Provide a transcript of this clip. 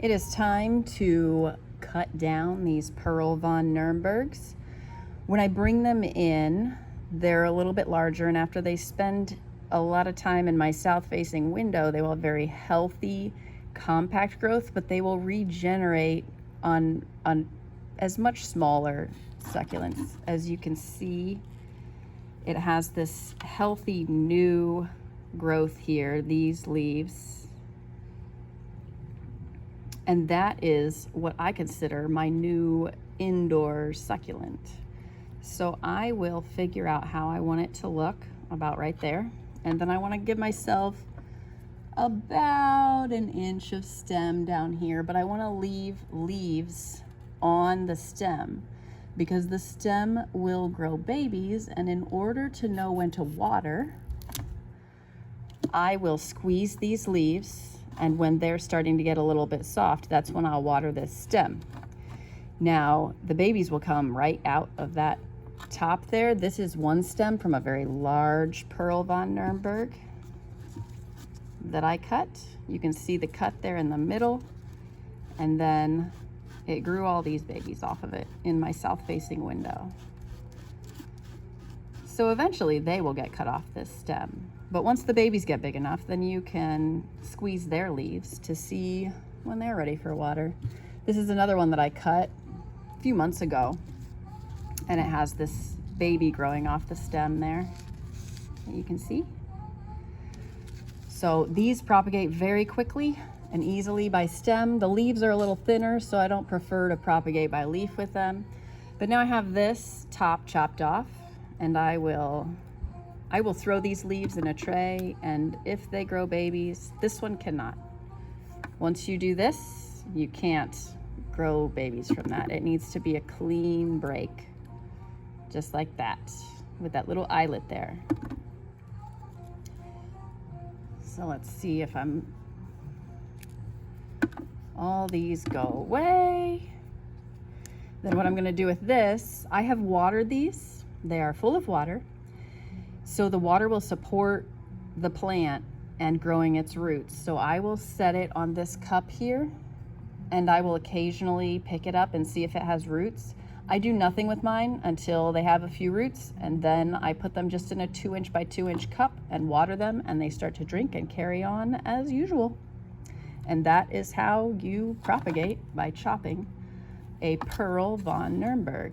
It is time to cut down these Pearl von Nurmbergs. When I bring them in, they're a little bit larger, and after they spend a lot of time in my south-facing window, they will have very healthy, compact growth, but they will regenerate on as much smaller succulents. As you can see, it has this healthy new growth here, these leaves. And that is what I consider my new indoor succulent. So I will figure out how I want it to look, about right there. And then I want to give myself about an inch of stem down here, but I want to leave leaves on the stem because the stem will grow babies, and in order to know when to water, I will squeeze these leaves, and when they're starting to get a little bit soft, that's when I'll water this stem. Now, the babies will come right out of that top there. This is one stem from a very large Pearl von Nurmberg that I cut. You can see the cut there in the middle, and then it grew all these babies off of it in my south-facing window. So eventually they will get cut off this stem. But once the babies get big enough, then you can squeeze their leaves to see when they're ready for water. This is another one that I cut a few months ago, and it has this baby growing off the stem there that you can see. So these propagate very quickly and easily by stem. The leaves are a little thinner, so I don't prefer to propagate by leaf with them. But now I have this top chopped off, and I will throw these leaves in a tray, and if they grow babies, this one cannot. Once you do this, you can't grow babies from that. It needs to be a clean break, just like that, with that little eyelet there. So let's see if all these go away. Then what I'm gonna do with this, I have watered these. They are full of water. So the water will support the plant and growing its roots. So I will set it on this cup here, and I will occasionally pick it up and see if it has roots. I do nothing with mine until they have a few roots, and then I put them just in a 2-inch by 2-inch cup and water them, and they start to drink and carry on as usual. And that is how you propagate, by chopping a Pearl von Nurmberg.